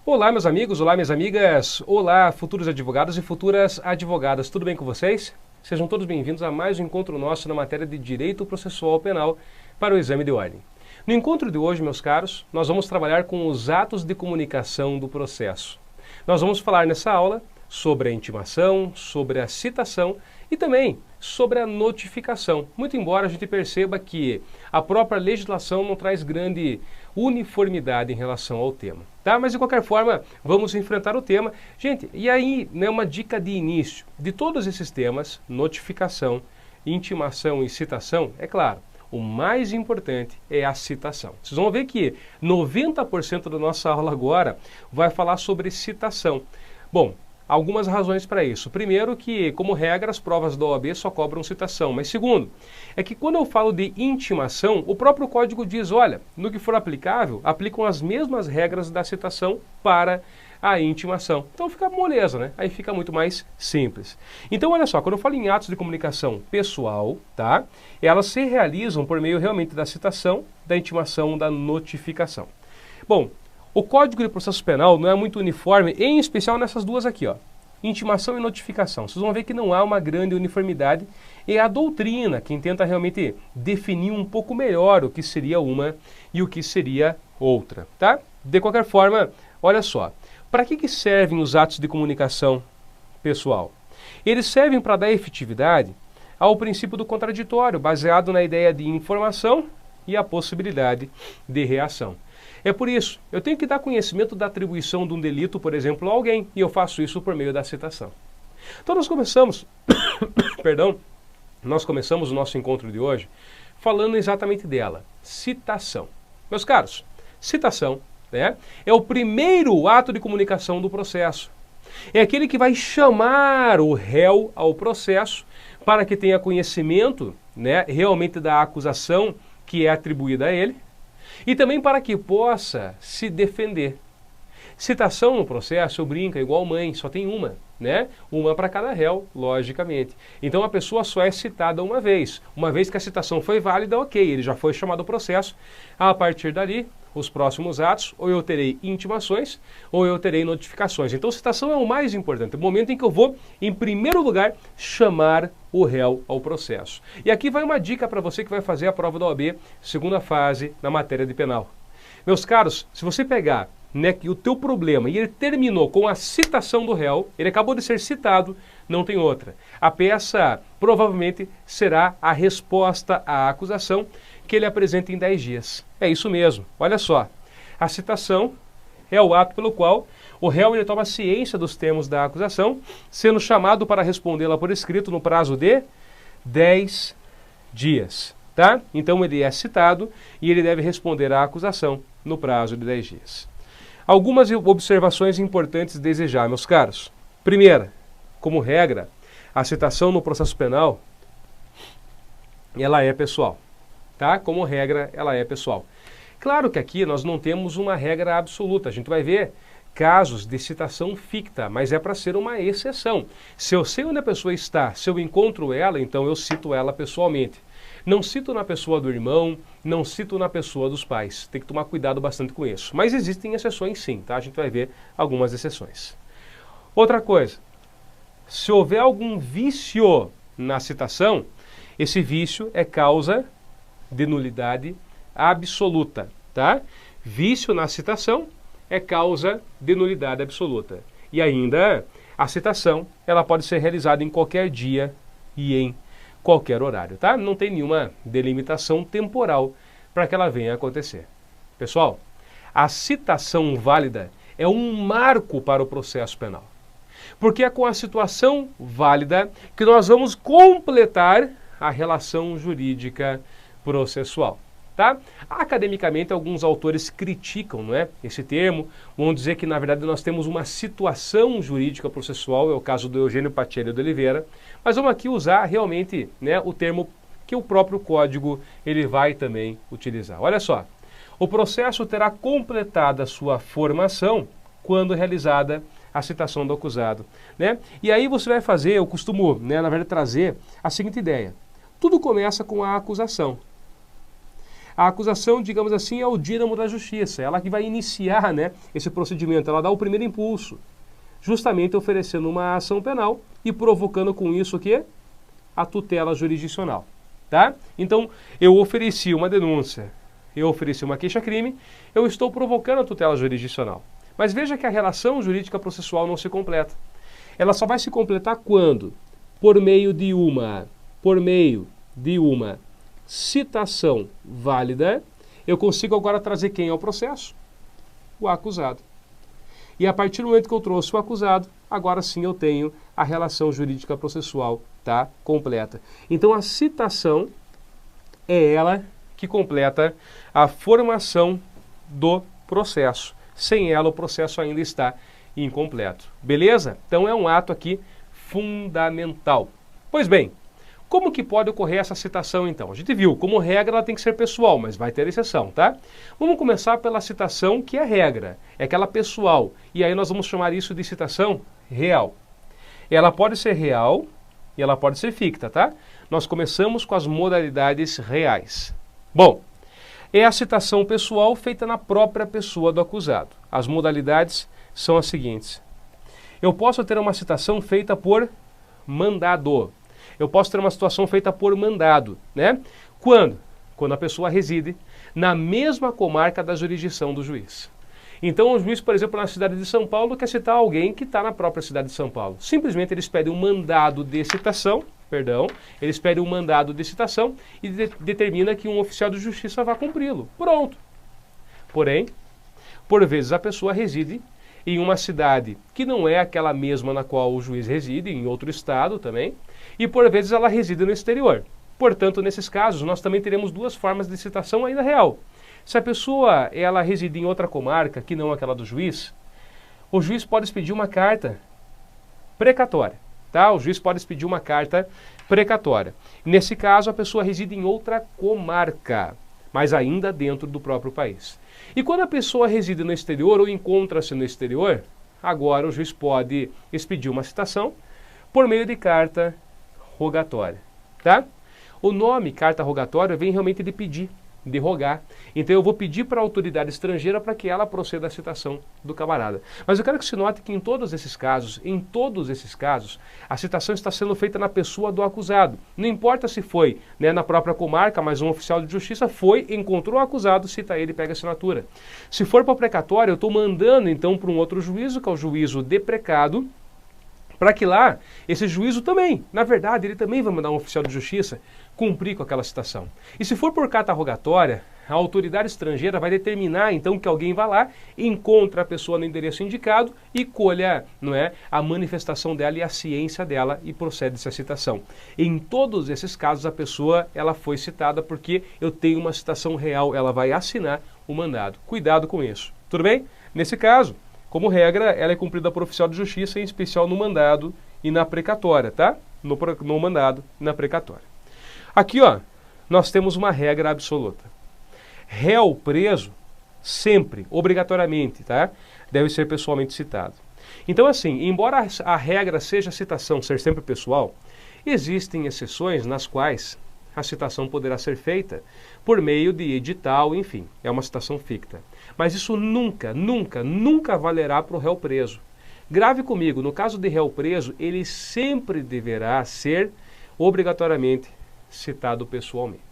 Olá, meus amigos, olá, minhas amigas, olá, futuros advogados e futuras advogadas, tudo bem com vocês? Sejam todos bem-vindos a mais um encontro nosso na matéria de Direito Processual Penal para o exame de ordem. No encontro de hoje, meus caros, nós vamos trabalhar com os atos de comunicação do processo. Nós vamos falar nessa aula sobre a intimação, sobre a citação e também sobre a notificação, muito embora a gente perceba que a própria legislação não traz grande uniformidade em relação ao tema, tá? Mas de qualquer forma, vamos enfrentar o tema. Gente, e aí, né, uma dica de início, de todos esses temas, notificação, intimação e citação, é claro, o mais importante é a citação. Vocês vão ver que 90% da nossa aula agora vai falar sobre citação. Bom, algumas razões para isso. Primeiro que, como regra, as provas da OAB só cobram citação. Mas segundo, é que quando eu falo de intimação, o próprio código diz, olha, no que for aplicável, aplicam as mesmas regras da citação para a intimação. Então fica moleza, né? Aí fica muito mais simples. Então, olha só, quando eu falo em atos de comunicação pessoal, tá? Elas se realizam por meio realmente da citação, da intimação, da notificação. Bom, o Código de Processo Penal não é muito uniforme, em especial nessas duas aqui, ó, intimação e notificação. Vocês vão ver que não há uma grande uniformidade, é a doutrina quem tenta realmente definir um pouco melhor o que seria uma e o que seria outra, tá? De qualquer forma, olha só, para que servem os atos de comunicação pessoal? Eles servem para dar efetividade ao princípio do contraditório, baseado na ideia de informação e a possibilidade de reação. É por isso, eu tenho que dar conhecimento da atribuição de um delito, por exemplo, a alguém, e eu faço isso por meio da citação. Então nós começamos, perdão, nós começamos o nosso encontro de hoje falando exatamente dela, citação. Meus caros, citação, né, é o primeiro ato de comunicação do processo. É aquele que vai chamar o réu ao processo para que tenha conhecimento, né, realmente da acusação que é atribuída a ele, e também para que possa se defender. Citação no processo, eu brinco, é igual mãe, só tem uma, né? Uma para cada réu, logicamente. Então a pessoa só é citada uma vez. Uma vez que a citação foi válida, ok, ele já foi chamado ao processo. A partir dali, os próximos atos, ou eu terei intimações, ou eu terei notificações. Então citação é o mais importante, o momento em que eu vou, em primeiro lugar, chamar o réu ao processo. E aqui vai uma dica para você que vai fazer a prova da OAB, segunda fase, na matéria de penal. Meus caros, se você pegar, né, que o teu problema e ele terminou com a citação do réu, ele acabou de ser citado, não tem outra. A peça provavelmente será a resposta à acusação que ele apresenta em 10 dias. É isso mesmo, olha só. A citação é o ato pelo qual o réu ele toma ciência dos termos da acusação, sendo chamado para respondê-la por escrito no prazo de 10 dias. Tá? Então ele é citado e ele deve responder à acusação no prazo de 10 dias. Algumas observações importantes desejar, meus caros. Primeira, como regra, a citação no processo penal, ela é pessoal. Tá? Como regra, ela é pessoal. Claro que aqui nós não temos uma regra absoluta. A gente vai ver casos de citação ficta, mas é para ser uma exceção. Se eu sei onde a pessoa está, se eu encontro ela, então eu cito ela pessoalmente. Não cito na pessoa do irmão, não cito na pessoa dos pais. Tem que tomar cuidado bastante com isso. Mas existem exceções sim, tá? A gente vai ver algumas exceções. Outra coisa, se houver algum vício na citação, esse vício é causa de nulidade absoluta, tá? Vício na citação é causa de nulidade absoluta. E ainda, a citação, ela pode ser realizada em qualquer dia e em qualquer horário, tá? Não tem nenhuma delimitação temporal para que ela venha a acontecer. Pessoal, a citação válida é um marco para o processo penal. Porque é com a situação válida que nós vamos completar a relação jurídica processual. Tá? Academicamente, alguns autores criticam, não é, esse termo, vão dizer que, na verdade, nós temos uma situação jurídica processual, é o caso do Eugênio Pacelli de Oliveira, mas vamos aqui usar realmente, né, o termo que o próprio código ele vai também utilizar. Olha só, o processo terá completada a sua formação quando realizada a citação do acusado. Né? E aí você vai fazer, eu costumo, né, na verdade, trazer a seguinte ideia. Tudo começa com a acusação. A acusação, digamos assim, é o dínamo da justiça, ela que vai iniciar, né, esse procedimento, ela dá o primeiro impulso, justamente oferecendo uma ação penal e provocando com isso o quê? A tutela jurisdicional, tá? Então, eu ofereci uma denúncia, eu ofereci uma queixa-crime, eu estou provocando a tutela jurisdicional. Mas veja que a relação jurídica processual não se completa. Ela só vai se completar quando? Por meio de uma citação válida, eu consigo agora trazer quem ao processo? O acusado. E a partir do momento que eu trouxe o acusado, agora sim eu tenho a relação jurídica processual, tá, completa. Então a citação é ela que completa a formação do processo. Sem ela o processo ainda está incompleto. Beleza? Então é um ato aqui fundamental. Pois bem, como que pode ocorrer essa citação então? A gente viu, como regra ela tem que ser pessoal, mas vai ter exceção, tá? Vamos começar pela citação que é regra, é aquela pessoal. E aí nós vamos chamar isso de citação real. Ela pode ser real e ela pode ser ficta, tá? Nós começamos com as modalidades reais. Bom, é a citação pessoal feita na própria pessoa do acusado. As modalidades são as seguintes. Eu posso ter uma citação feita por mandado. Eu posso ter uma situação feita por mandado, né? Quando? Quando a pessoa reside na mesma comarca da jurisdição do juiz. Então o juiz, por exemplo, na cidade de São Paulo, quer citar alguém que está na própria cidade de São Paulo. Simplesmente eles pedem um mandado de citação, eles pedem um mandado de citação e determina que um oficial de justiça vai cumpri-lo. Pronto. Porém, por vezes a pessoa reside em uma cidade que não é aquela mesma na qual o juiz reside, em outro estado também, e por vezes ela reside no exterior. Portanto, nesses casos, nós também teremos duas formas de citação ainda real. Se a pessoa ela reside em outra comarca, que não aquela do juiz, o juiz pode expedir uma carta precatória. Tá? O juiz pode expedir uma carta precatória. Nesse caso, a pessoa reside em outra comarca, mas ainda dentro do próprio país. E quando a pessoa reside no exterior ou encontra-se no exterior, agora o juiz pode expedir uma citação por meio de carta rogatória. Tá? O nome carta rogatória vem realmente de pedir, de rogar. Então eu vou pedir para a autoridade estrangeira para que ela proceda à citação do camarada. Mas eu quero que se note que em todos esses casos, a citação está sendo feita na pessoa do acusado. Não importa se foi, né, na própria comarca, mas um oficial de justiça foi, encontrou o acusado, cita ele e pega a assinatura. Se for para o precatório, eu estou mandando então para um outro juízo, que é o juízo de precado, para que lá, esse juízo também, na verdade, ele também vai mandar um oficial de justiça cumprir com aquela citação. E se for por carta rogatória, a autoridade estrangeira vai determinar, então, que alguém vá lá, encontre a pessoa no endereço indicado e colha, não é, a manifestação dela e a ciência dela e procede-se a citação. Em todos esses casos, a pessoa ela foi citada porque eu tenho uma citação real, ela vai assinar o mandado. Cuidado com isso. Tudo bem? Nesse caso, como regra, ela é cumprida por oficial de justiça, em especial no mandado e na precatória, tá? No mandado e na precatória. Aqui, ó, nós temos uma regra absoluta. Réu preso, sempre, obrigatoriamente, tá? Deve ser pessoalmente citado. Então, assim, embora a regra seja a citação ser sempre pessoal, existem exceções nas quais a citação poderá ser feita por meio de edital, enfim, é uma citação ficta. Mas isso nunca, nunca, nunca valerá para o réu preso. Grave comigo, no caso de réu preso, ele sempre deverá ser obrigatoriamente citado pessoalmente.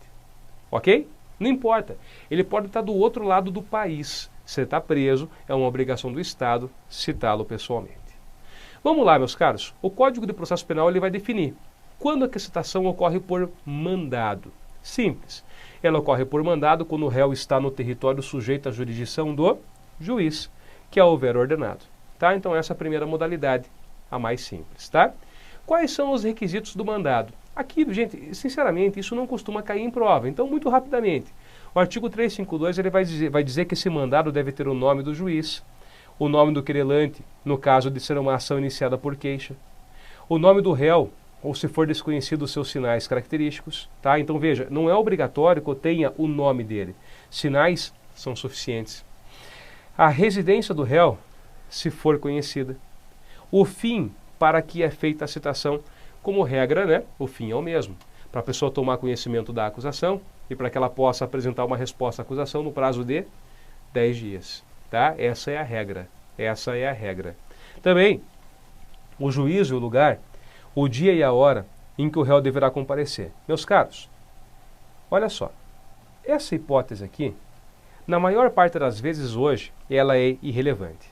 Ok? Não importa. Ele pode estar do outro lado do país. Se está preso, é uma obrigação do Estado citá-lo pessoalmente. Vamos lá, meus caros. O Código de Processo Penal ele vai definir quando a citação ocorre por mandado. Simples. Ela ocorre por mandado quando o réu está no território sujeito à jurisdição do juiz, que a houver ordenado. Tá? Então essa é a primeira modalidade, a mais simples. Tá? Quais são os requisitos do mandado? Aqui, gente, sinceramente, isso não costuma cair em prova. Então, muito rapidamente, o artigo 352 ele vai dizer que esse mandado deve ter o nome do juiz, o nome do querelante, no caso de ser uma ação iniciada por queixa, o nome do réu, ou se for desconhecido os seus sinais característicos. Tá? Então, veja, não é obrigatório que eu tenha o nome dele. Sinais são suficientes. A residência do réu, se for conhecida. O fim para que é feita a citação. Como regra, né, o fim é o mesmo. Para a pessoa tomar conhecimento da acusação, e para que ela possa apresentar uma resposta à acusação no prazo de 10 dias. Tá? Essa é a regra. Essa é a regra. Também, o juízo e o lugar, o dia e a hora em que o réu deverá comparecer. Meus caros, olha só, essa hipótese aqui, na maior parte das vezes hoje, ela é irrelevante.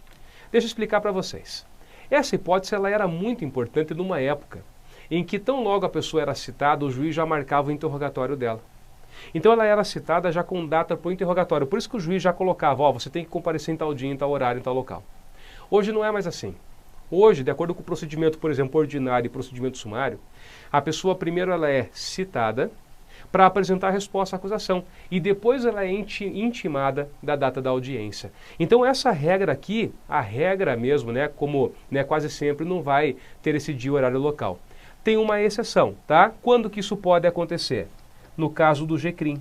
Deixa eu explicar para vocês. Essa hipótese ela era muito importante numa época em que tão logo a pessoa era citada, o juiz já marcava o interrogatório dela. Então ela era citada já com data para o interrogatório. Por isso que o juiz já colocava, ó, você tem que comparecer em tal dia, em tal horário, em tal local. Hoje não é mais assim. Hoje, de acordo com o procedimento, por exemplo, ordinário e procedimento sumário, a pessoa primeiro ela é citada para apresentar a resposta à acusação e depois ela é intimada da data da audiência. Então essa regra aqui, a regra mesmo, né, como quase sempre não vai ter esse dia, horário, local. Tem uma exceção, tá? Quando que isso pode acontecer? No caso do GCRIM.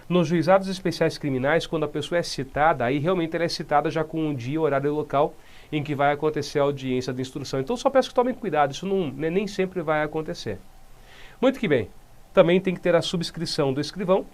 Nos juizados especiais criminais, quando a pessoa é citada, aí realmente ela é citada já com um dia, horário e local em que vai acontecer a audiência de instrução. Então só peço que tomem cuidado, isso não, nem sempre vai acontecer. Muito que bem, também tem que ter a subscrição do escrivão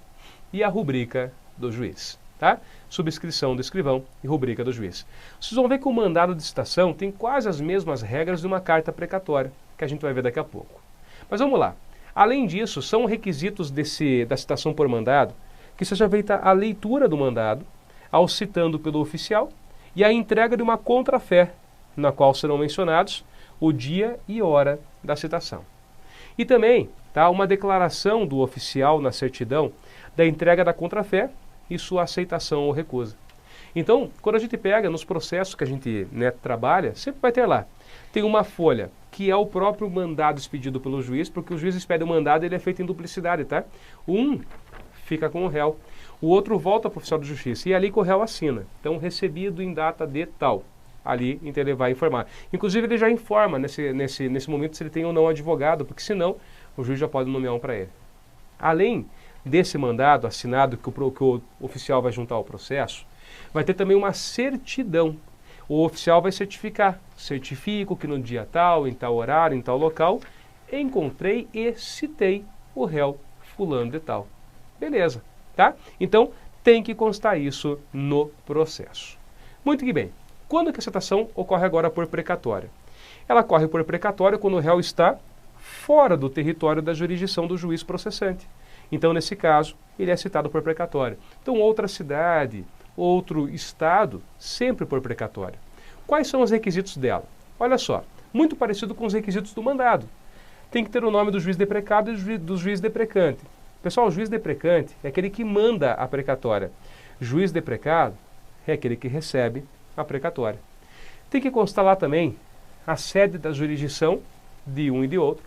e a rubrica do juiz. Tá? Subscrição do escrivão e rubrica do juiz. Vocês vão ver que o mandado de citação tem quase as mesmas regras de uma carta precatória, que a gente vai ver daqui a pouco. Mas vamos lá. Além disso, são requisitos da citação por mandado que seja feita a leitura do mandado, ao citando pelo oficial, e a entrega de uma contrafé, na qual serão mencionados o dia e hora da citação. E também tá, uma declaração do oficial na certidão da entrega da contrafé e sua aceitação ou recusa. Então, quando a gente pega nos processos que a gente trabalha, sempre vai ter lá. Tem uma folha, que é o próprio mandado expedido pelo juiz, porque o juiz expede o mandado e ele é feito em duplicidade, tá? Um fica com o réu, o outro volta para o oficial de justiça, e é ali que o réu assina. Então, recebido em data de tal. Ali, então ele vai informar. Inclusive, ele já informa nesse momento se ele tem ou não advogado, porque senão o juiz já pode nomear um para ele. Além desse mandado assinado que o oficial vai juntar ao processo, vai ter também uma certidão. O oficial vai certificar. Certifico que no dia tal, em tal horário, em tal local, encontrei e citei o réu fulano de tal. Beleza, tá? Então, tem que constar isso no processo. Muito que bem. Quando que a citação ocorre agora por precatória? Ela ocorre por precatória quando o réu está fora do território da jurisdição do juiz processante. Então, nesse caso, ele é citado por precatória. Então, outra cidade, outro estado, sempre por precatória. Quais são os requisitos dela? Olha só, muito parecido com os requisitos do mandado. Tem que ter o nome do juiz deprecado e do juiz deprecante. Pessoal, o juiz deprecante é aquele que manda a precatória. Juiz deprecado é aquele que recebe a precatória. Tem que constar lá também a sede da jurisdição de um e de outro,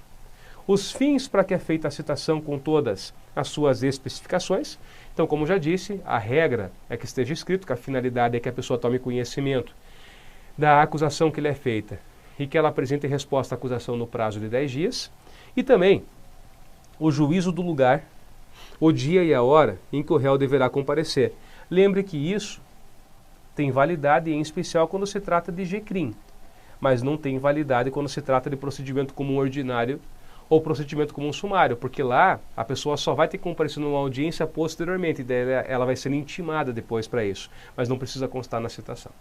os fins para que é feita a citação com todas as suas especificações. Então, como já disse, a regra é que esteja escrito, que a finalidade é que a pessoa tome conhecimento da acusação que lhe é feita e que ela apresente resposta à acusação no prazo de 10 dias. E também o juízo do lugar, o dia e a hora em que o réu deverá comparecer. Lembre que isso tem validade, em especial quando se trata de GCRIM, mas não tem validade quando se trata de procedimento comum ordinário ou procedimento comum sumário, porque lá a pessoa só vai ter que comparecer numa audiência posteriormente, e daí ela vai ser intimada depois para isso, mas não precisa constar na citação.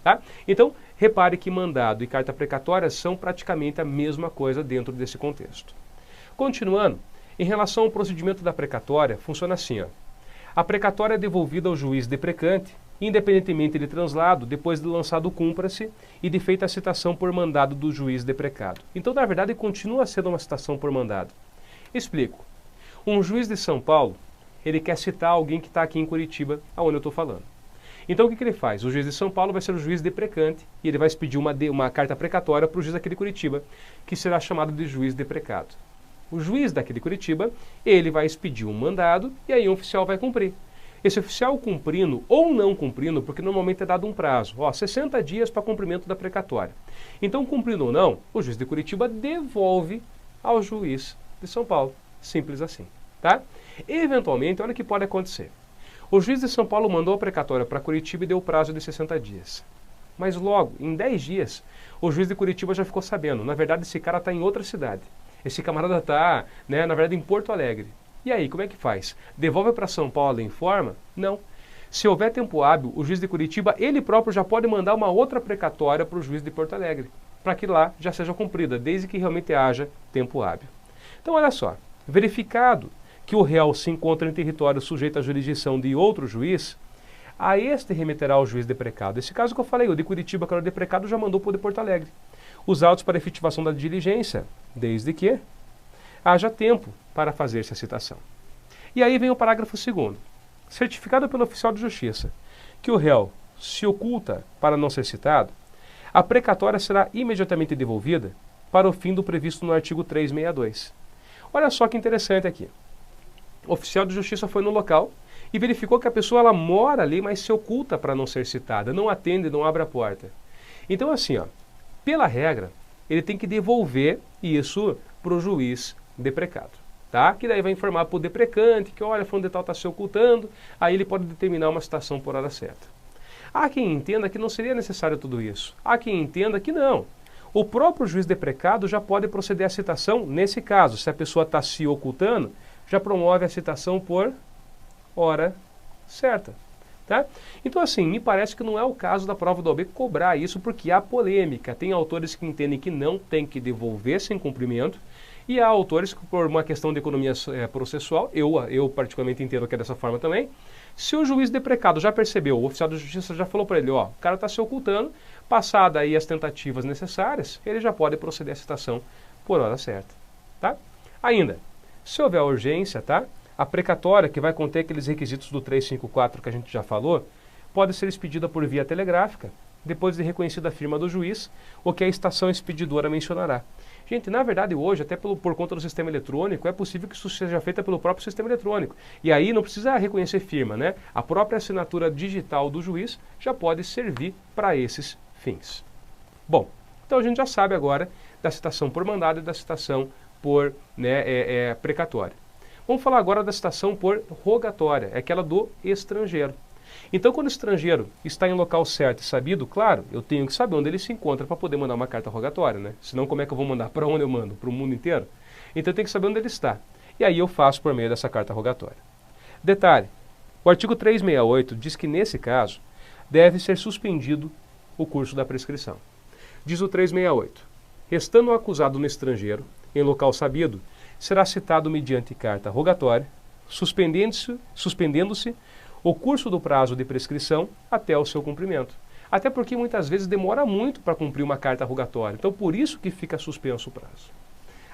Tá? Então, repare que mandado e carta precatória são praticamente a mesma coisa dentro desse contexto. Continuando, em relação ao procedimento da precatória, funciona assim, ó. A precatória é devolvida ao juiz deprecante, independentemente de translado, depois de lançado o cúmplice e de feita a citação por mandado do juiz deprecado. Então, na verdade, continua sendo uma citação por mandado. Explico. Um juiz de São Paulo, ele quer citar alguém que está aqui em Curitiba, aonde eu estou falando. Então, o que ele faz? O juiz de São Paulo vai ser o juiz deprecante e ele vai expedir uma carta precatória para o juiz daquele Curitiba, que será chamado de juiz deprecado. O juiz daquele Curitiba, ele vai expedir um mandado e aí o oficial vai cumprir. Esse oficial cumprindo ou não cumprindo, porque normalmente é dado um prazo, 60 dias para cumprimento da precatória. Então, cumprindo ou não, o juiz de Curitiba devolve ao juiz de São Paulo. Simples assim, tá? Eventualmente, olha o que pode acontecer. O juiz de São Paulo mandou a precatória para Curitiba e deu o prazo de 60 dias. Mas logo, em 10 dias, o juiz de Curitiba já ficou sabendo. Na verdade, esse cara está em outra cidade. Esse camarada está, na verdade, em Porto Alegre. E aí, como é que faz? Devolve para São Paulo e informa? Não. Se houver tempo hábil, o juiz de Curitiba, ele próprio já pode mandar uma outra precatória para o juiz de Porto Alegre, para que lá já seja cumprida, desde que realmente haja tempo hábil. Então, olha só, verificado que o réu se encontra em território sujeito à jurisdição de outro juiz, a este remeterá ao juiz de precado. Esse caso que eu falei, o de Curitiba, que era o de precado, já mandou para o de Porto Alegre. Os autos para efetivação da diligência, desde que haja tempo para fazer-se a citação. E aí vem o parágrafo 2º. Certificado pelo oficial de justiça que o réu se oculta para não ser citado, a precatória será imediatamente devolvida para o fim do previsto no artigo 362. Olha só que interessante aqui. O oficial de justiça foi no local e verificou que a pessoa ela mora ali, mas se oculta para não ser citada, não atende, não abre a porta. Então assim, ó, pela regra, ele tem que devolver isso para o juiz de precado. Tá? Que daí vai informar para o deprecante que, olha, fulano de tal está se ocultando, aí ele pode determinar uma citação por hora certa. Há quem entenda que não seria necessário tudo isso. Há quem entenda que não. O próprio juiz de precado já pode proceder à citação nesse caso. Se a pessoa está se ocultando, já promove a citação por hora certa. Tá? Então, assim, me parece que não é o caso da prova do OAB cobrar isso, porque há polêmica. Tem autores que entendem que não tem que devolver sem cumprimento, e há autores que, por uma questão de economia processual, eu particularmente entendo que é dessa forma também, se o juiz de precado já percebeu, o oficial de justiça já falou para ele, ó, o cara está se ocultando, passada aí as tentativas necessárias, ele já pode proceder à citação por hora certa. Tá? Ainda, se houver urgência, tá? A precatória, que vai conter aqueles requisitos do 354 que a gente já falou, pode ser expedida por via telegráfica, depois de reconhecida a firma do juiz, o que a estação expedidora mencionará. Gente, na verdade hoje, até por conta do sistema eletrônico, é possível que isso seja feito pelo próprio sistema eletrônico. E aí não precisa reconhecer firma, né? A própria assinatura digital do juiz já pode servir para esses fins. Bom, então a gente já sabe agora da citação por mandado e da citação por precatória. Vamos falar agora da citação por rogatória, é aquela do estrangeiro. Então, quando o estrangeiro está em local certo e sabido, claro, eu tenho que saber onde ele se encontra para poder mandar uma carta rogatória, né? Senão, como é que eu vou mandar? Para onde eu mando? Para o mundo inteiro? Então, eu tenho que saber onde ele está. E aí eu faço por meio dessa carta rogatória. Detalhe, o artigo 368 diz que, nesse caso, deve ser suspendido o curso da prescrição. Diz o 368, restando o acusado no estrangeiro, em local sabido, será citado mediante carta rogatória, suspendendo-se o curso do prazo de prescrição até o seu cumprimento. Até porque muitas vezes demora muito para cumprir uma carta rogatória. Então, por isso que fica suspenso o prazo.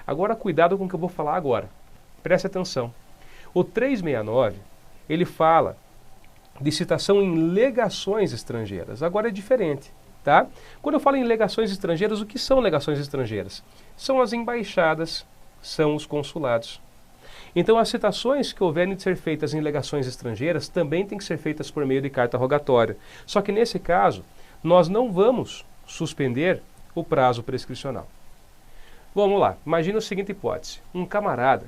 Agora, cuidado com o que eu vou falar agora. Preste atenção. O 369, ele fala de citação em legações estrangeiras. Agora é diferente, tá? Quando eu falo em legações estrangeiras, o que são legações estrangeiras? São as embaixadas, são os consulados. Então, as citações que houverem de ser feitas em legações estrangeiras também têm que ser feitas por meio de carta rogatória. Só que, nesse caso, nós não vamos suspender o prazo prescricional. Vamos lá, imagina a seguinte hipótese. Um camarada,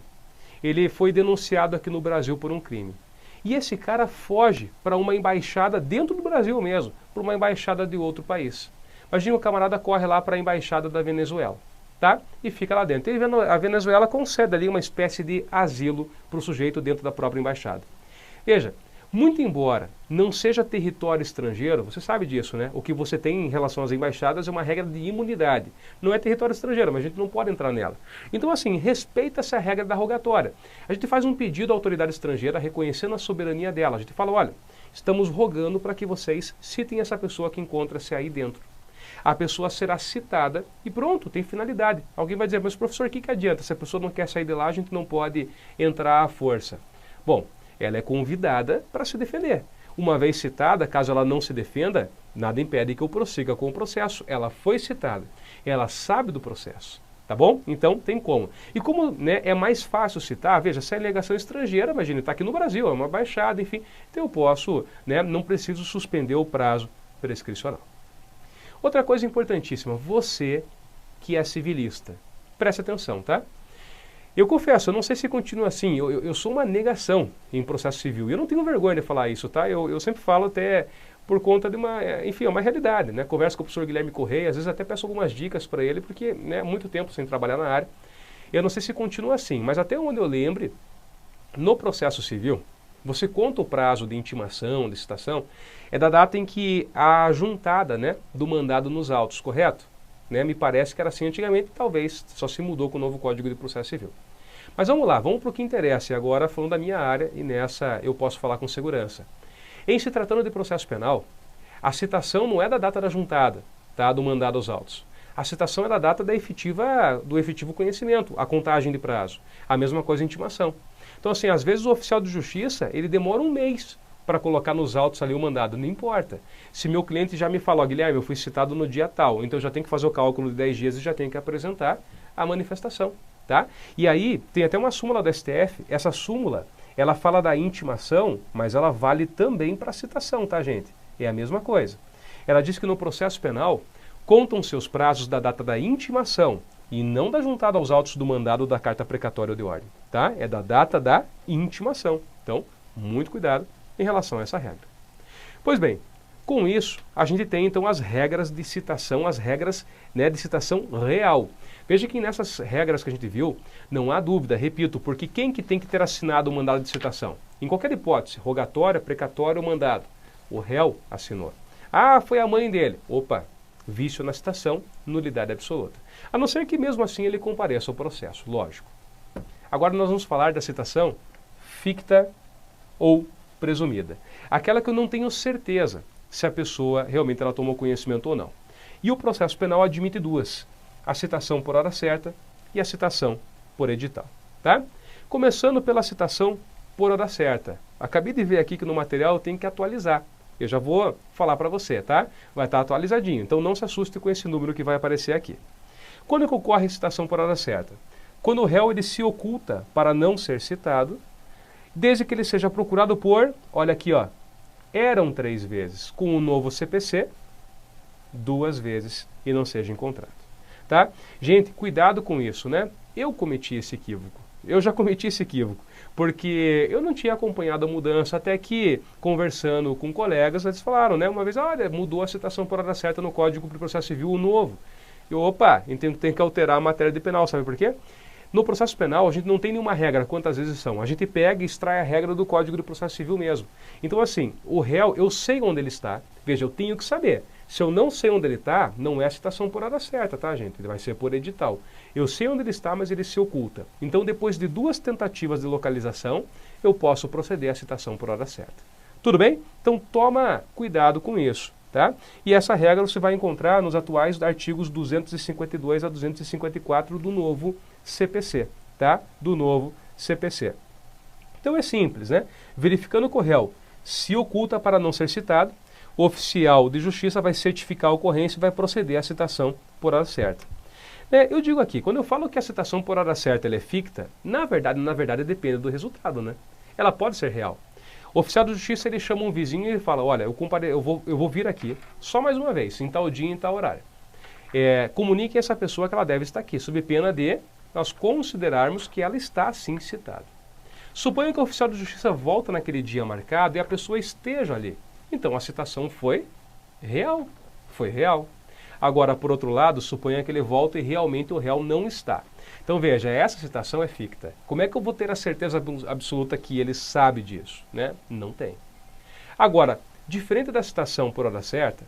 ele foi denunciado aqui no Brasil por um crime. E esse cara foge para uma embaixada dentro do Brasil mesmo, para uma embaixada de outro país. Imagina o camarada corre lá para a embaixada da Venezuela. Tá? E fica lá dentro. E a Venezuela concede ali uma espécie de asilo para o sujeito dentro da própria embaixada. Veja, muito embora não seja território estrangeiro, você sabe disso, né? O que você tem em relação às embaixadas é uma regra de imunidade. Não é território estrangeiro, mas a gente não pode entrar nela. Então, assim, respeita-se a regra da rogatória. A gente faz um pedido à autoridade estrangeira reconhecendo a soberania dela. A gente fala, olha, estamos rogando para que vocês citem essa pessoa que encontra-se aí dentro. A pessoa será citada e pronto, tem finalidade. Alguém vai dizer, mas professor, o que adianta? Se a pessoa não quer sair de lá, a gente não pode entrar à força. Bom, ela é convidada para se defender. Uma vez citada, caso ela não se defenda, nada impede que eu prossiga com o processo. Ela foi citada, ela sabe do processo. Tá bom? Então, tem como. E como, né, é mais fácil citar, veja, se é alegação estrangeira, imagine, está aqui no Brasil, é uma baixada, enfim, então eu posso, né, não preciso suspender o prazo prescricional. Outra coisa importantíssima, você que é civilista, preste atenção, tá? Eu confesso, eu não sei se continua assim, eu sou uma negação em processo civil, e eu não tenho vergonha de falar isso, tá? Eu sempre falo até por conta de enfim, é uma realidade, né? Converso com o professor Guilherme Correia, às vezes até peço algumas dicas para ele, porque, né, há muito tempo sem trabalhar na área. Eu não sei se continua assim, mas até onde eu lembre, No processo civil, você conta o prazo de intimação, de citação, é da data em que a juntada, né, do mandado nos autos, correto? Né, me parece que era assim antigamente, talvez só se mudou com o novo Código de Processo Civil. Mas vamos lá, vamos para o que interessa, e agora falando da minha área, e nessa eu posso falar com segurança. Em se tratando de processo penal, a citação não é da data da juntada, tá, do mandado aos autos. A citação é da data do efetivo conhecimento, a contagem de prazo. A mesma coisa em intimação. Então, assim, às vezes o oficial de justiça, ele demora um mês para colocar nos autos ali o mandado, não importa. Se meu cliente já me falou, Guilherme, eu fui citado no dia tal, então eu já tenho que fazer o cálculo de 10 dias e já tenho que apresentar a manifestação, tá? E aí, tem até uma súmula da STF, essa súmula, ela fala da intimação, mas ela vale também para a citação, tá, gente? É a mesma coisa. Ela diz que no processo penal, contam seus prazos da data da intimação e não da juntada aos autos do mandado da carta precatória ou de ordem, tá? É da data da intimação. Então, muito cuidado em relação a essa regra. Pois bem, com isso, a gente tem então as regras de citação, as regras, né, de citação real. Veja que nessas regras que a gente viu, não há dúvida, repito, porque quem que tem que ter assinado o mandado de citação? Em qualquer hipótese, rogatória, precatória ou mandado, o réu assinou. Ah, foi a mãe dele. Opa, vício na citação, nulidade absoluta. A não ser que mesmo assim ele compareça ao processo, lógico. Agora nós vamos falar da citação ficta ou presumida. Aquela que eu não tenho certeza se a pessoa realmente ela tomou conhecimento ou não. E o processo penal admite duas: a citação por hora certa e a citação por edital. Tá? Começando pela citação por hora certa. Acabei de ver aqui que no material eu tenho que atualizar. Eu já vou falar para você, tá? Vai estar atualizadinho, então não se assuste com esse número que vai aparecer aqui. Quando que ocorre a citação por hora certa? Quando o réu ele se oculta para não ser citado, desde que ele seja procurado por, olha aqui, ó, eram 3 vezes, com o novo CPC, 2 vezes e não seja encontrado. Tá? Gente, cuidado com isso, né? Eu cometi esse equívoco. Eu já cometi esse equívoco, porque eu não tinha acompanhado a mudança, até que, conversando com colegas, eles falaram, né? Uma vez, olha, mudou a citação por hora certa no Código de Processo Civil, o novo. Opa, então tem que alterar a matéria de penal, sabe por quê? No processo penal, a gente não tem nenhuma regra, quantas vezes são. A gente pega e extrai a regra do Código de Processo Civil mesmo. Então, assim, o réu, eu sei onde ele está. Veja, eu tenho que saber. Se eu não sei onde ele está, não é a citação por hora certa, tá, gente? Ele vai ser por edital. Eu sei onde ele está, mas ele se oculta. Então, depois de 2 tentativas de localização, eu posso proceder à citação por hora certa. Tudo bem? Então, toma cuidado com isso. Tá? E essa regra você vai encontrar nos atuais artigos 252 a 254 do novo CPC, tá? Do novo CPC. Então é simples, né? Verificando que o réu se oculta para não ser citado, o oficial de justiça vai certificar a ocorrência e vai proceder à citação por hora certa. Eu digo aqui, quando eu falo que a citação por hora certa ela é ficta, na verdade depende do resultado, né? Ela pode ser real. O oficial de justiça ele chama um vizinho e ele fala, olha, eu vou vir aqui só mais uma vez, em tal dia, em tal horário. Comunique a essa pessoa que ela deve estar aqui, sob pena de nós considerarmos que ela está assim citada. Suponha que o oficial de justiça volta naquele dia marcado e a pessoa esteja ali. Então a citação foi real. Foi real. Agora, por outro lado, suponha que ele volta e realmente o réu não está. Então veja, essa citação é ficta. Como é que eu vou ter a certeza absoluta que ele sabe disso? Né? Não tem. Agora, diferente da citação por hora certa,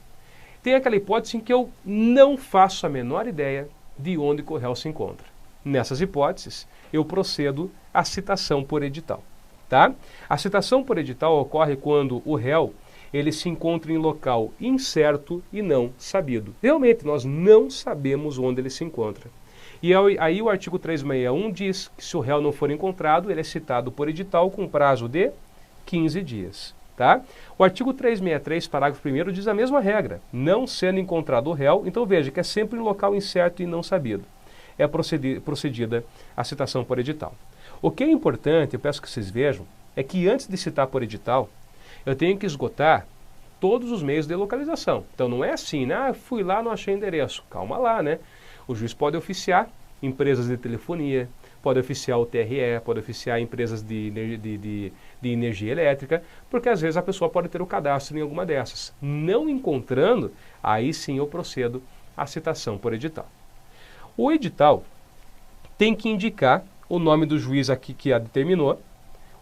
tem aquela hipótese em que eu não faço a menor ideia de onde o réu se encontra. Nessas hipóteses, eu procedo à citação por edital. Tá? A citação por edital ocorre quando o réu ele se encontra em local incerto e não sabido. Realmente, nós não sabemos onde ele se encontra. E aí o artigo 361 diz que se o réu não for encontrado, ele é citado por edital com prazo de 15 dias. Tá? O artigo 363, parágrafo 1º, diz a mesma regra. Não sendo encontrado o réu, então veja que é sempre em local incerto e não sabido. É procedida a citação por edital. O que é importante, eu peço que vocês vejam, é que antes de citar por edital, eu tenho que esgotar todos os meios de localização. Então não é assim, né? Fui lá, não achei endereço. Calma lá, né? O juiz pode oficiar empresas de telefonia, pode oficiar o TRE, pode oficiar empresas de energia elétrica, porque às vezes a pessoa pode ter o cadastro em alguma dessas. Não encontrando, aí sim eu procedo à citação por edital. O edital tem que indicar o nome do juiz aqui que a determinou,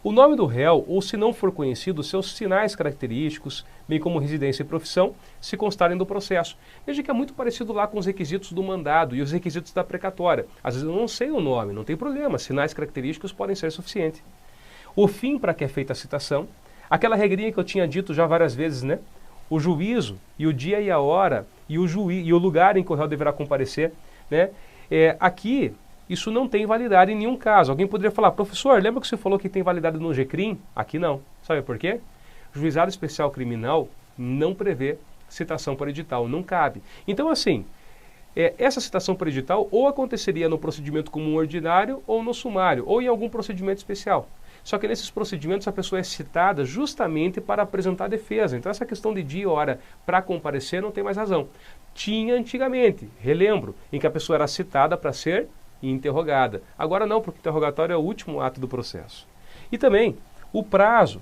O nome do réu, ou se não for conhecido, seus sinais característicos, bem como residência e profissão, se constarem do processo. Veja que é muito parecido lá com os requisitos do mandado e os requisitos da precatória. Às vezes eu não sei o nome, não tem problema, sinais característicos podem ser suficientes. O fim para que é feita a citação, aquela regrinha que eu tinha dito já várias vezes, né? O juízo e o dia e a hora e o lugar em que o réu deverá comparecer, né? Aqui, isso não tem validade em nenhum caso. Alguém poderia falar, professor, lembra que você falou que tem validade no GCRIM? Aqui não. Sabe por quê? O Juizado Especial Criminal não prevê citação por edital, não cabe. Então, assim, essa citação por edital ou aconteceria no procedimento comum ordinário ou no sumário, ou em algum procedimento especial. Só que nesses procedimentos a pessoa é citada justamente para apresentar defesa. Então essa questão de dia e hora para comparecer não tem mais razão. Tinha antigamente, relembro, em que a pessoa era citada para ser interrogada. Agora não, porque o interrogatório é o último ato do processo. E também o prazo,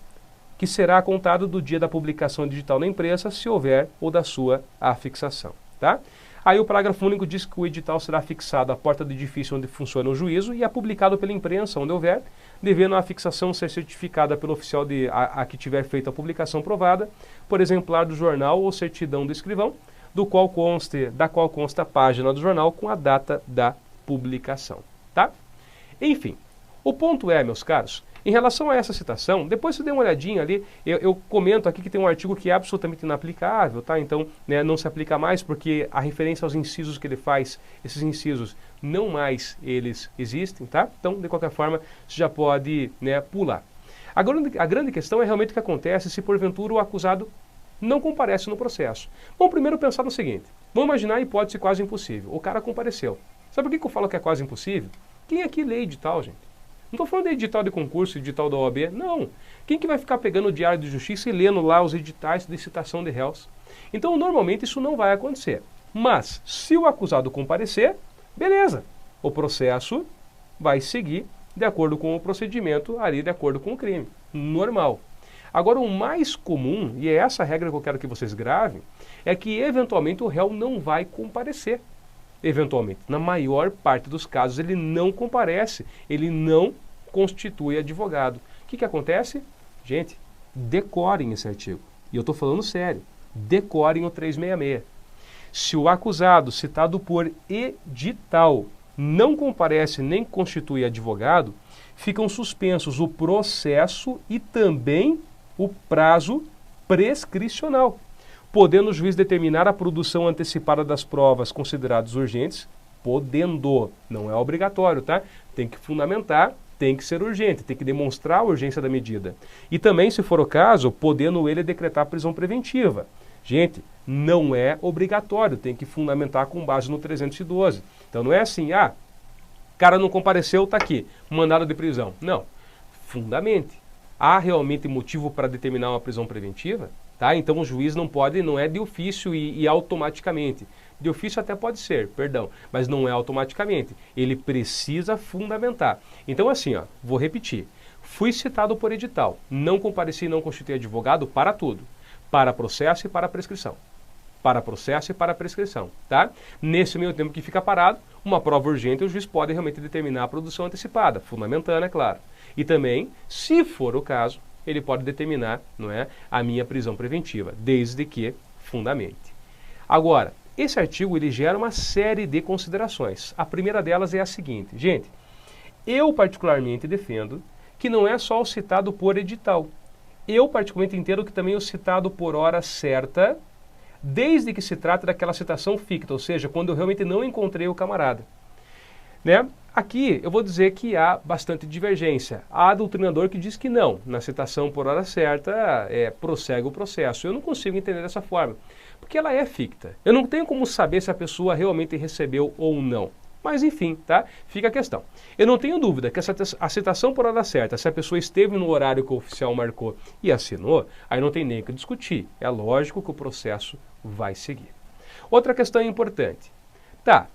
que será contado do dia da publicação digital na imprensa, se houver, ou da sua afixação. Tá? Aí o parágrafo único diz que o edital será fixado à porta do edifício onde funciona o juízo e é publicado pela imprensa, onde houver, devendo a fixação ser certificada pelo oficial a que tiver feito a publicação provada, por exemplar do jornal ou certidão do escrivão, da qual consta a página do jornal com a data da publicação. Tá? Enfim, o ponto é, meus caros, em relação a essa citação, depois você dê uma olhadinha ali, eu comento aqui que tem um artigo que é absolutamente inaplicável, tá? Então, né, não se aplica mais porque a referência aos incisos que ele faz, esses incisos não mais eles existem, tá? Então, de qualquer forma, você já pode, né, pular. A grande questão é realmente o que acontece se porventura o acusado não comparece no processo. Vamos primeiro pensar no seguinte, vamos imaginar a hipótese quase impossível, o cara compareceu. Sabe por que eu falo que é quase impossível? Quem aqui lê edital, gente? Não estou falando de edital de concurso, edital da OAB, não. Quem que vai ficar pegando o Diário de Justiça e lendo lá os editais de citação de réus? Então, normalmente, isso não vai acontecer. Mas, se o acusado comparecer, beleza. O processo vai seguir de acordo com o procedimento, ali de acordo com o crime. Normal. Agora, o mais comum, e é essa a regra que eu quero que vocês gravem, é que, eventualmente, o réu não vai comparecer. Eventualmente, na maior parte dos casos, ele não comparece, ele não constitui advogado. O que acontece? Gente, decorem esse artigo. E eu estou falando sério. Decorem o 366. Se o acusado, citado por edital, não comparece nem constitui advogado, ficam suspensos o processo e também o prazo prescricional, podendo o juiz determinar a produção antecipada das provas consideradas urgentes, podendo, não é obrigatório, tá? Tem que fundamentar, tem que ser urgente, tem que demonstrar a urgência da medida. E também, se for o caso, podendo ele decretar prisão preventiva. Gente, não é obrigatório, tem que fundamentar com base no 312. Então não é assim, cara não compareceu, tá aqui, mandado de prisão. Não, fundamente. Há realmente motivo para determinar uma prisão preventiva? Tá? Então o juiz não pode, não é de ofício e automaticamente. De ofício até pode ser, perdão, mas não é automaticamente. Ele precisa fundamentar. Então assim, vou repetir. Fui citado por edital, não compareci e não constituí advogado para tudo. Para processo e para prescrição. Para processo e para prescrição, tá? Nesse meio tempo que fica parado, uma prova urgente, o juiz pode realmente determinar a produção antecipada, fundamentando, é claro. E também, se for o caso, ele pode determinar, não é, a minha prisão preventiva, desde que fundamente. Agora, esse artigo ele gera uma série de considerações. A primeira delas é a seguinte, gente, eu particularmente defendo que não é só o citado por edital. Eu particularmente entendo que também o citado por hora certa, desde que se trata daquela citação ficta, ou seja, quando eu realmente não encontrei o camarada. Né? Aqui eu vou dizer que há bastante divergência. Há doutrinador que diz que não, na citação por hora certa prossegue o processo. Eu não consigo entender dessa forma, porque ela é ficta. Eu não tenho como saber se a pessoa realmente recebeu ou não. Mas enfim, tá? Fica a questão. Eu não tenho dúvida que a citação por hora certa, se a pessoa esteve no horário que o oficial marcou e assinou, aí não tem nem o que discutir. É lógico que o processo vai seguir. Outra questão importante. Tá,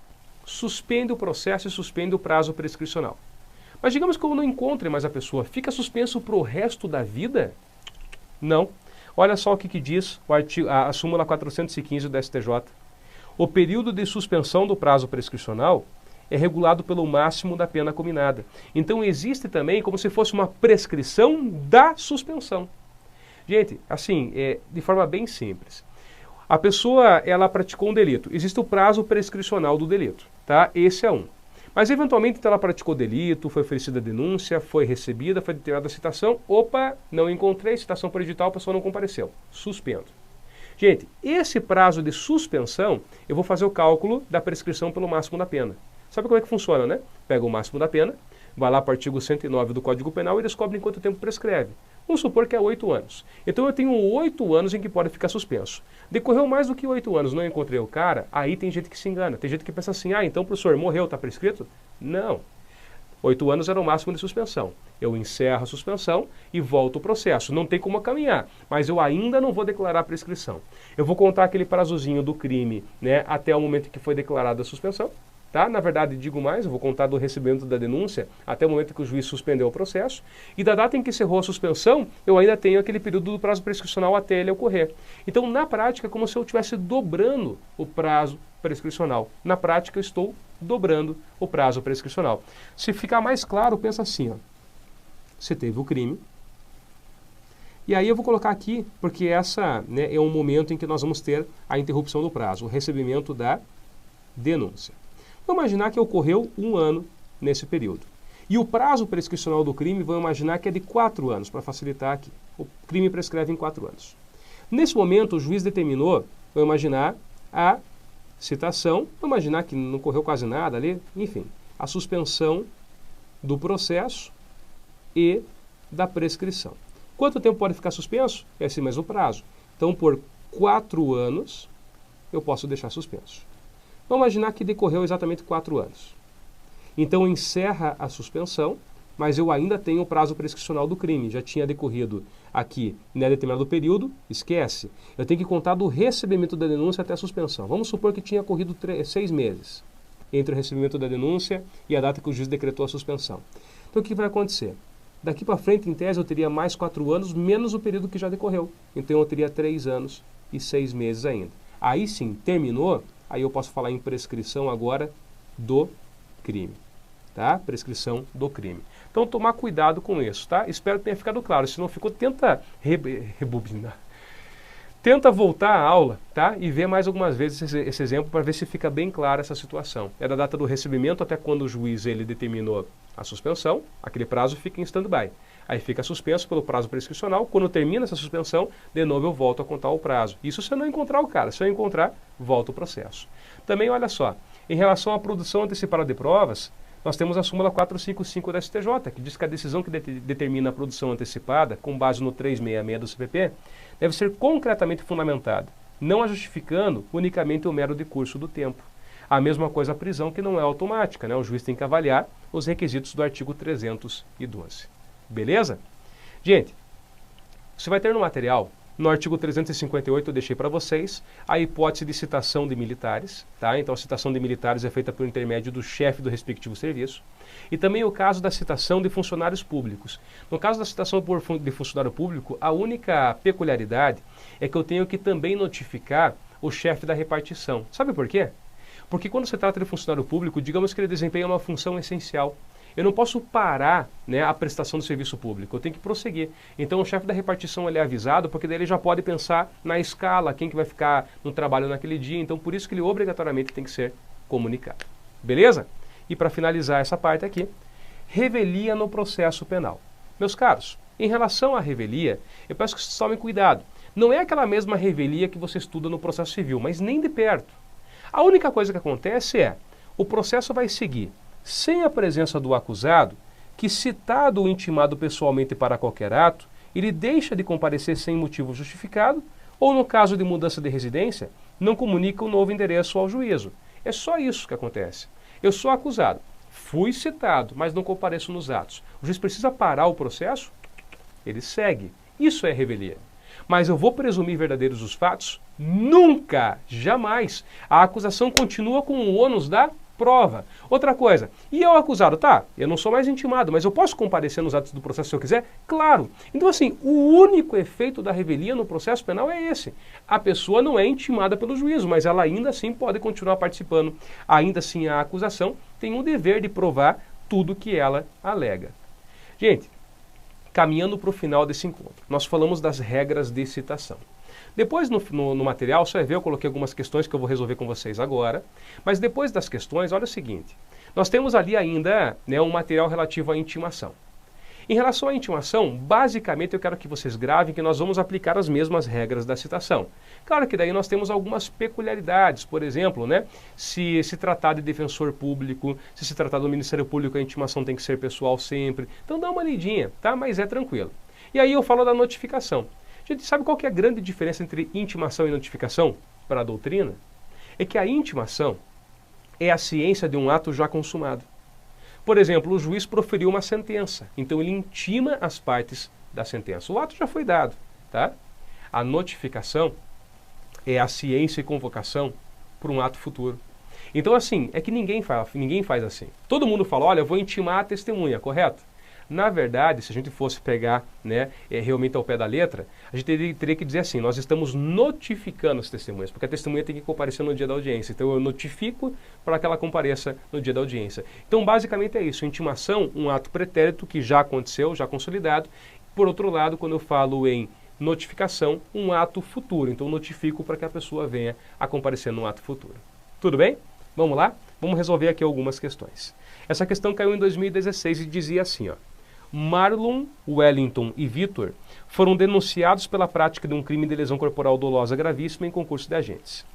suspende o processo e suspende o prazo prescricional. Mas digamos que eu não encontre mais a pessoa, fica suspenso para o resto da vida? Não. Olha só o que diz a súmula 415 do STJ. O período de suspensão do prazo prescricional é regulado pelo máximo da pena cominada. Então existe também como se fosse uma prescrição da suspensão. Gente, assim, de forma bem simples. A pessoa, ela praticou um delito. Existe o prazo prescricional do delito, tá? Esse é um. Mas, eventualmente, então, ela praticou delito, foi oferecida a denúncia, foi recebida, foi determinada a citação. Opa, não encontrei, citação por edital, a pessoa não compareceu. Suspendo. Gente, esse prazo de suspensão, eu vou fazer o cálculo da prescrição pelo máximo da pena. Sabe como é que funciona, né? Pega o máximo da pena, vai lá para o artigo 109 do Código Penal e descobre em quanto tempo prescreve. Vamos supor que é 8 anos. Então eu tenho 8 anos em que pode ficar suspenso. Decorreu mais do que 8 anos, não encontrei o cara, aí tem gente que se engana. Tem gente que pensa assim, então professor, morreu, está prescrito? Não. 8 anos era o máximo de suspensão. Eu encerro a suspensão e volto o processo. Não tem como caminhar, mas eu ainda não vou declarar a prescrição. Eu vou contar aquele prazozinho do crime, né, até o momento em que foi declarada a suspensão. Tá? Na verdade, digo mais, eu vou contar do recebimento da denúncia até o momento que o juiz suspendeu o processo. E da data em que encerrou a suspensão, eu ainda tenho aquele período do prazo prescricional até ele ocorrer. Então, na prática, é como se eu estivesse dobrando o prazo prescricional. Na prática, eu estou dobrando o prazo prescricional. Se ficar mais claro, pensa assim, ó. Você teve o crime. E aí eu vou colocar aqui, porque essa, né, é um momento em que nós vamos ter a interrupção do prazo, o recebimento da denúncia. Vamos imaginar que ocorreu 1 ano nesse período. E o prazo prescricional do crime, vamos imaginar que é de 4 anos, para facilitar aqui. O crime prescreve em 4 anos. Nesse momento, o juiz determinou, vamos imaginar, a citação, vamos imaginar que não ocorreu quase nada ali, enfim, a suspensão do processo e da prescrição. Quanto tempo pode ficar suspenso? É esse mesmo prazo. Então, por 4 anos, eu posso deixar suspenso. Vamos imaginar que decorreu exatamente 4 anos. Então, encerra a suspensão, mas eu ainda tenho o prazo prescricional do crime. Já tinha decorrido aqui, né, determinado período, esquece. Eu tenho que contar do recebimento da denúncia até a suspensão. Vamos supor que tinha ocorrido 6 meses entre o recebimento da denúncia e a data que o juiz decretou a suspensão. Então, o que vai acontecer? Daqui para frente, em tese, eu teria mais 4 anos, menos o período que já decorreu. Então, eu teria 3 anos e 6 meses ainda. Aí sim, terminou. Aí eu posso falar em prescrição agora do crime, tá? Prescrição do crime. Então, tomar cuidado com isso, tá? Espero que tenha ficado claro. Se não ficou, tenta rebobinar. Tenta voltar à aula, tá? E ver mais algumas vezes esse exemplo para ver se fica bem clara essa situação. É da data do recebimento até quando o juiz ele determinou a suspensão, aquele prazo fica em stand-by. Aí fica suspenso pelo prazo prescricional. Quando termina essa suspensão, de novo eu volto a contar o prazo. Isso se eu não encontrar o cara. Se eu encontrar, volta o processo. Também, olha só, em relação à produção antecipada de provas, nós temos a súmula 455 da STJ, que diz que a decisão que determina a produção antecipada, com base no 366 do CPP, deve ser concretamente fundamentada, não a justificando unicamente o mero decurso do tempo. A mesma coisa a prisão, que não é automática, né? O juiz tem que avaliar os requisitos do artigo 312. Beleza? Gente, você vai ter no material, no artigo 358 eu deixei para vocês, a hipótese de citação de militares, tá? Então a citação de militares é feita por intermédio do chefe do respectivo serviço. E também o caso da citação de funcionários públicos. No caso da citação de funcionário público, a única peculiaridade é que eu tenho que também notificar o chefe da repartição. Sabe por quê? Porque quando se trata de funcionário público, digamos que ele desempenha uma função essencial. Eu não posso parar, né, a prestação do serviço público, eu tenho que prosseguir. Então o chefe da repartição ele é avisado, porque daí ele já pode pensar na escala, quem que vai ficar no trabalho naquele dia, então por isso que ele obrigatoriamente tem que ser comunicado. Beleza? E para finalizar essa parte aqui, revelia no processo penal. Meus caros, em relação à revelia, eu peço que vocês tomem cuidado. Não é aquela mesma revelia que você estuda no processo civil, mas nem de perto. A única coisa que acontece é, o processo vai seguir sem a presença do acusado, que citado ou intimado pessoalmente para qualquer ato, ele deixa de comparecer sem motivo justificado, ou no caso de mudança de residência, não comunica o novo endereço ao juízo. É só isso que acontece. Eu sou acusado, fui citado, mas não compareço nos atos. O juiz precisa parar o processo? Ele segue. Isso é revelia. Mas eu vou presumir verdadeiros os fatos? Nunca, jamais. A acusação continua com o ônus da prova. Outra coisa, e eu acusado, tá, eu não sou mais intimado, mas eu posso comparecer nos atos do processo se eu quiser? Claro. Então assim, o único efeito da revelia no processo penal é esse. A pessoa não é intimada pelo juízo, mas ela ainda assim pode continuar participando. Ainda assim a acusação tem tem o dever de provar tudo que ela alega. Gente, caminhando para o final desse encontro, nós falamos das regras de citação. Depois no material, você vai ver, eu coloquei algumas questões que eu vou resolver com vocês agora, mas depois das questões, olha o seguinte, nós temos ali ainda, né, um material relativo à intimação. Em relação à intimação, basicamente eu quero que vocês gravem que nós vamos aplicar as mesmas regras da citação. Claro que daí nós temos algumas peculiaridades, por exemplo, né, se se tratar de defensor público, se tratar do Ministério Público, a intimação tem que ser pessoal sempre. Então dá uma lidinha, tá? Mas é tranquilo. E aí eu falo da notificação. Gente, sabe qual que é a grande diferença entre intimação e notificação para a doutrina? É que a intimação é a ciência de um ato já consumado. Por exemplo, o juiz proferiu uma sentença, então ele intima as partes da sentença. O ato já foi dado, tá? A notificação é a ciência e convocação por um ato futuro. Então, assim, é que ninguém faz assim. Todo mundo fala, olha, eu vou intimar a testemunha, correto? Na verdade, se a gente fosse pegar, né, realmente ao pé da letra, a gente teria que dizer assim, nós estamos notificando as testemunhas, porque a testemunha tem que comparecer no dia da audiência. Então eu notifico para que ela compareça no dia da audiência. Então basicamente é isso, intimação, um ato pretérito que já aconteceu, já consolidado. Por outro lado, quando eu falo em notificação, um ato futuro. Então notifico para que a pessoa venha a comparecer no ato futuro. Tudo bem? Vamos lá? Vamos resolver aqui algumas questões. Essa questão caiu em 2016 e dizia assim, ó. Marlon, Wellington e Vitor foram denunciados pela prática de um crime de lesão corporal dolosa gravíssima em concurso de agentes.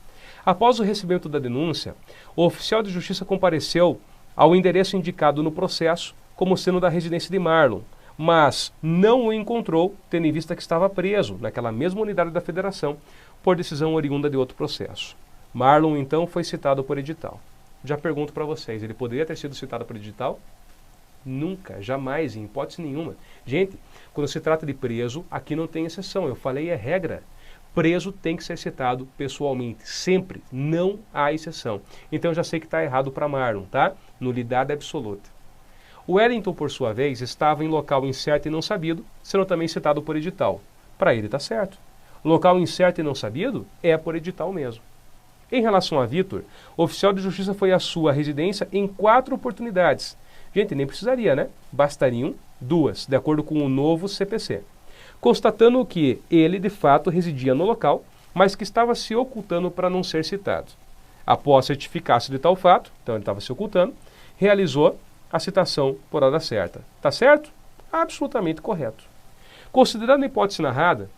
Após o recebimento da denúncia, o oficial de justiça compareceu ao endereço indicado no processo como sendo da residência de Marlon, mas não o encontrou, tendo em vista que estava preso naquela mesma unidade da federação por decisão oriunda de outro processo. Marlon, então, foi citado por edital. Já pergunto para vocês, ele poderia ter sido citado por edital? Nunca, jamais, em hipótese nenhuma. Gente, quando se trata de preso, aqui não tem exceção, eu falei, é regra. Preso tem que ser citado pessoalmente, sempre, não há exceção. Então eu já sei que está errado para Marlon, tá? Nulidade absoluta. O Wellington, por sua vez, estava em local incerto e não sabido, sendo também citado por edital. Para ele está certo. Local incerto e não sabido é por edital mesmo. Em relação a Vitor, o oficial de justiça foi à sua residência em 4 oportunidades. Gente, nem precisaria, né? Bastariam 2, de acordo com o novo CPC. Constatando que ele, de fato, residia no local, mas que estava se ocultando para não ser citado. Após certificar-se de tal fato, então ele estava se ocultando, realizou a citação por hora certa. Tá certo? Absolutamente correto. Considerando a hipótese narrada,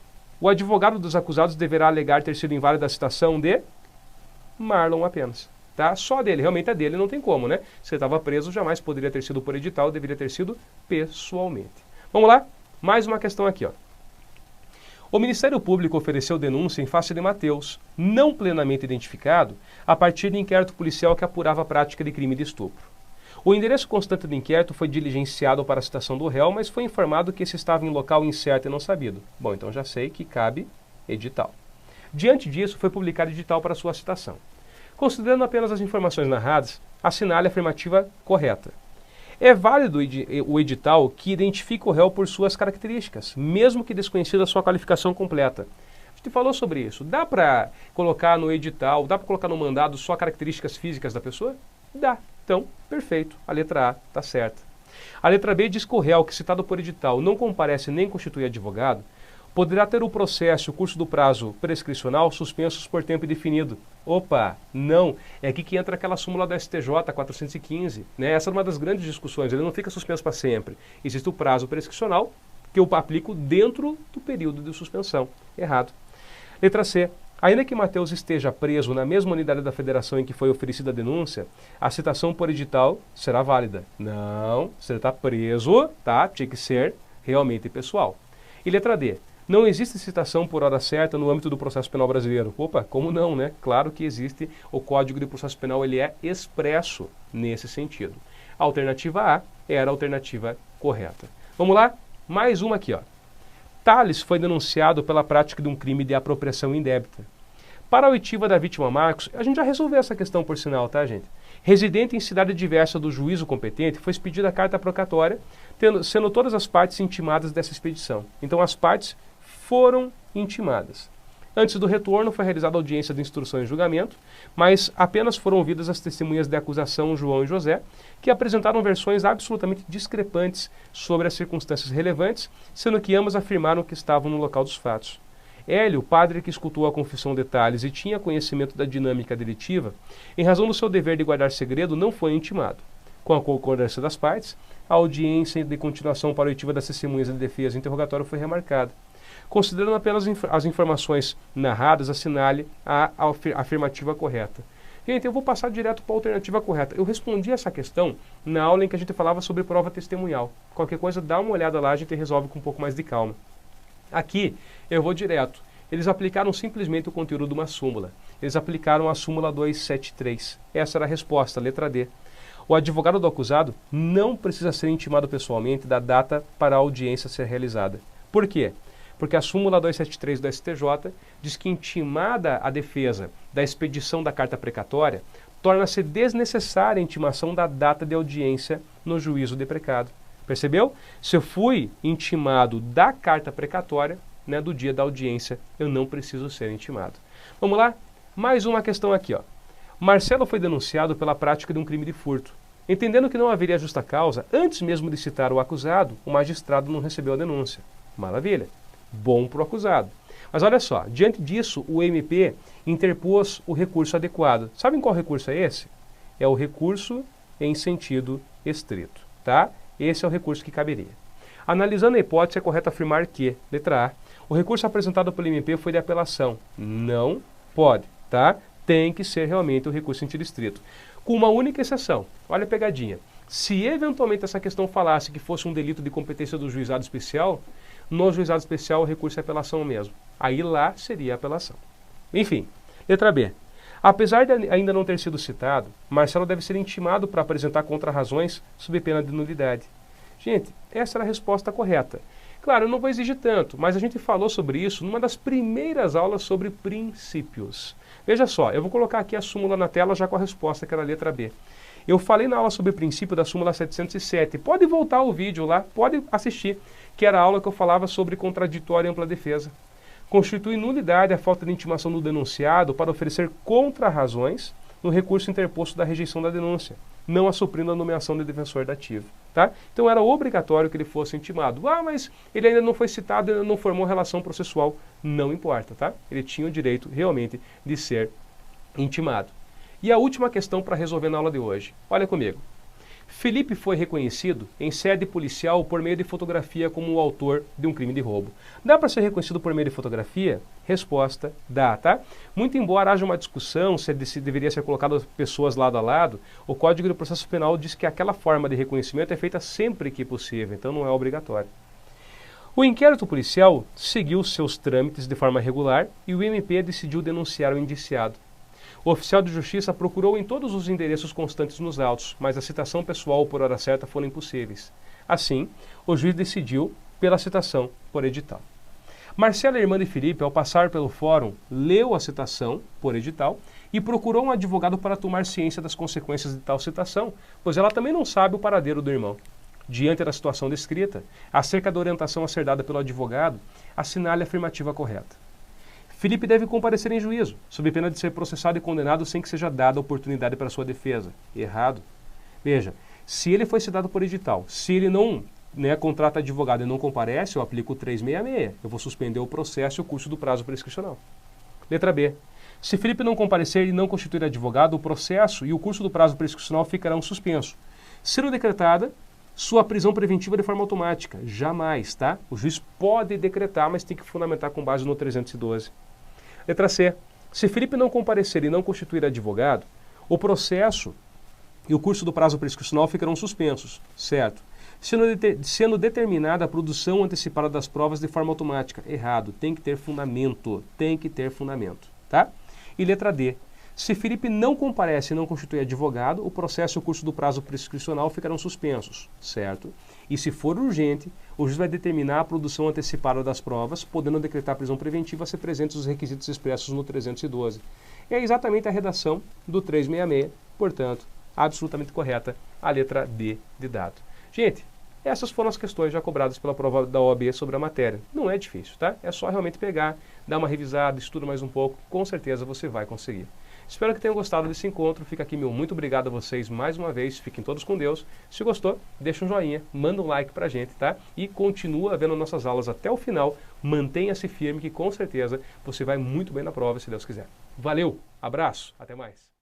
o advogado dos acusados deverá alegar ter sido inválida a citação de Marlon apenas. Tá? Só dele, realmente é dele, não tem como, né? Se ele estava preso, jamais poderia ter sido por edital, deveria ter sido pessoalmente. Vamos lá? Mais uma questão aqui, ó. O Ministério Público ofereceu denúncia em face de Mateus, não plenamente identificado, a partir de inquérito policial que apurava a prática de crime de estupro. O endereço constante do inquérito foi diligenciado para a citação do réu, mas foi informado que esse estava em local incerto e não sabido. Bom, então já sei que cabe edital. Diante disso, foi publicado edital para sua citação. Considerando apenas as informações narradas, assinale a afirmativa correta. É válido o edital que identifica o réu por suas características, mesmo que desconhecida a sua qualificação completa. A gente falou sobre isso. Dá para colocar no edital, dá para colocar no mandado só características físicas da pessoa? Dá. Então, perfeito. A letra A está certa. A letra B diz que o réu que citado por edital não comparece nem constitui advogado, poderá ter o processo e o curso do prazo prescricional suspensos por tempo indefinido. Opa, não. É aqui que entra aquela súmula da STJ 415. Né? Essa é uma das grandes discussões. Ele não fica suspenso para sempre. Existe o prazo prescricional que eu aplico dentro do período de suspensão. Errado. Letra C. Ainda que Mateus esteja preso na mesma unidade da federação em que foi oferecida a denúncia, a citação por edital será válida. Não, se ele está preso, tá? Tinha que ser realmente pessoal. E letra D. Não existe citação por hora certa no âmbito do processo penal brasileiro. Opa, como não, né? Claro que existe. O Código de Processo Penal ele é expresso nesse sentido. A alternativa A era a alternativa correta. Vamos lá? Mais uma aqui, ó. Thales foi denunciado pela prática de um crime de apropriação indébita. Para a oitiva da vítima Marcos, a gente já resolveu essa questão por sinal, tá, gente? Residente em cidade diversa do juízo competente, foi expedida a carta procatória, sendo todas as partes intimadas dessa expedição. Então, as partes foram intimadas. Antes do retorno, foi realizada a audiência de instrução e julgamento, mas apenas foram ouvidas as testemunhas de acusação João e José, que apresentaram versões absolutamente discrepantes sobre as circunstâncias relevantes, sendo que ambas afirmaram que estavam no local dos fatos. Hélio, o padre que escutou a confissão detalhes e tinha conhecimento da dinâmica delitiva, em razão do seu dever de guardar segredo, não foi intimado. Com a concordância das partes, a audiência de continuação para a oitiva das testemunhas de defesa e interrogatório foi remarcada. Considerando apenas as informações narradas, assinale a afirmativa correta. Gente, eu vou passar direto para a alternativa correta. Eu respondi essa questão na aula em que a gente falava sobre prova testemunhal. Qualquer coisa, dá uma olhada lá, a gente resolve com um pouco mais de calma. Aqui, eu vou direto. Eles aplicaram simplesmente o conteúdo de uma súmula. Eles aplicaram a súmula 273. Essa era a resposta, letra D. O advogado do acusado não precisa ser intimado pessoalmente da data para a audiência ser realizada. Por quê? Porque a súmula 273 do STJ diz que, intimada a defesa da expedição da carta precatória, torna-se desnecessária a intimação da data de audiência no juízo de precado. Percebeu? Se eu fui intimado da carta precatória, né, do dia da audiência, eu não preciso ser intimado. Vamos lá? Mais uma questão aqui, ó. Marcelo foi denunciado pela prática de um crime de furto. Entendendo que não haveria justa causa, antes mesmo de citar o acusado, o magistrado não recebeu a denúncia. Maravilha. Bom para o acusado. Mas olha só, diante disso, o MP interpôs o recurso adequado. Sabem qual recurso é esse? É o recurso em sentido estrito, tá? Esse é o recurso que caberia. Analisando a hipótese, é correto afirmar que, letra A, o recurso apresentado pelo MP foi de apelação. Não pode, tá? Tem que ser realmente o recurso em sentido estrito. Com uma única exceção. Olha a pegadinha. Se eventualmente essa questão falasse que fosse um delito de competência do juizado especial, no juizado especial o recurso é apelação mesmo. Aí lá seria apelação. Enfim, letra B. Apesar de ainda não ter sido citado, Marcelo deve ser intimado para apresentar contrarrazões sob pena de nulidade. Gente, essa era a resposta correta. Claro, eu não vou exigir tanto, mas a gente falou sobre isso numa das primeiras aulas sobre princípios. Veja só, eu vou colocar aqui a súmula na tela já com a resposta, que era a letra B. Eu falei na aula sobre princípio da súmula 707. Pode voltar o vídeo lá, pode assistir, que era a aula que eu falava sobre contraditório e ampla defesa. Constitui nulidade a falta de intimação do denunciado para oferecer contrarrazões no recurso interposto da rejeição da denúncia, não a suprindo a nomeação de defensor dativo. Tá? Então era obrigatório que ele fosse intimado. Ah, mas ele ainda não foi citado, ainda não formou relação processual. Não importa, tá? Ele tinha o direito realmente de ser intimado. E a última questão para resolver na aula de hoje. Olha comigo. Felipe foi reconhecido em sede policial por meio de fotografia como o autor de um crime de roubo. Dá para ser reconhecido por meio de fotografia? Resposta, dá, tá? Muito embora haja uma discussão se deveria ser colocado pessoas lado a lado, o Código de Processo Penal diz que aquela forma de reconhecimento é feita sempre que possível, então não é obrigatório. O inquérito policial seguiu seus trâmites de forma regular e o MP decidiu denunciar o indiciado. O oficial de justiça procurou em todos os endereços constantes nos autos, mas a citação pessoal por hora certa foram impossíveis. Assim, o juiz decidiu pela citação por edital. Marcela, irmã de Felipe, ao passar pelo fórum, leu a citação por edital e procurou um advogado para tomar ciência das consequências de tal citação, pois ela também não sabe o paradeiro do irmão. Diante da situação descrita, acerca da orientação a ser dada pelo advogado, assinale a afirmativa correta. Felipe deve comparecer em juízo, sob pena de ser processado e condenado sem que seja dada oportunidade para sua defesa. Errado. Veja, se ele foi citado por edital, se ele não contrata advogado e não comparece, eu aplico o 366. Eu vou suspender o processo e o curso do prazo prescricional. Letra B. Se Felipe não comparecer e não constituir advogado, o processo e o curso do prazo prescricional ficarão suspensos. Sendo decretada sua prisão preventiva de forma automática. Jamais, tá? O juiz pode decretar, mas tem que fundamentar com base no 312. Letra C. Se Felipe não comparecer e não constituir advogado, o processo e o curso do prazo prescricional ficarão suspensos, certo? Sendo determinada a produção antecipada das provas de forma automática. Errado. Tem que ter fundamento. Tem que ter fundamento, tá? E letra D. Se Felipe não comparece e não constitui advogado, o processo e o curso do prazo prescricional ficarão suspensos, certo? E se for urgente, o juiz vai determinar a produção antecipada das provas, podendo decretar prisão preventiva se presentes os requisitos expressos no 312. É exatamente a redação do 366, portanto, absolutamente correta a letra D de dado. Gente, Essas foram as questões já cobradas pela prova da OAB sobre a matéria. Não é difícil, tá? É só realmente pegar, dar uma revisada, estuda mais um pouco, com certeza você vai conseguir. Espero que tenham gostado desse encontro. Fica aqui meu muito obrigado a vocês mais uma vez. Fiquem todos com Deus. Se gostou, deixa um joinha, manda um like pra gente, tá? E continua vendo nossas aulas até o final. Mantenha-se firme que com certeza você vai muito bem na prova, se Deus quiser. Valeu, abraço, até mais.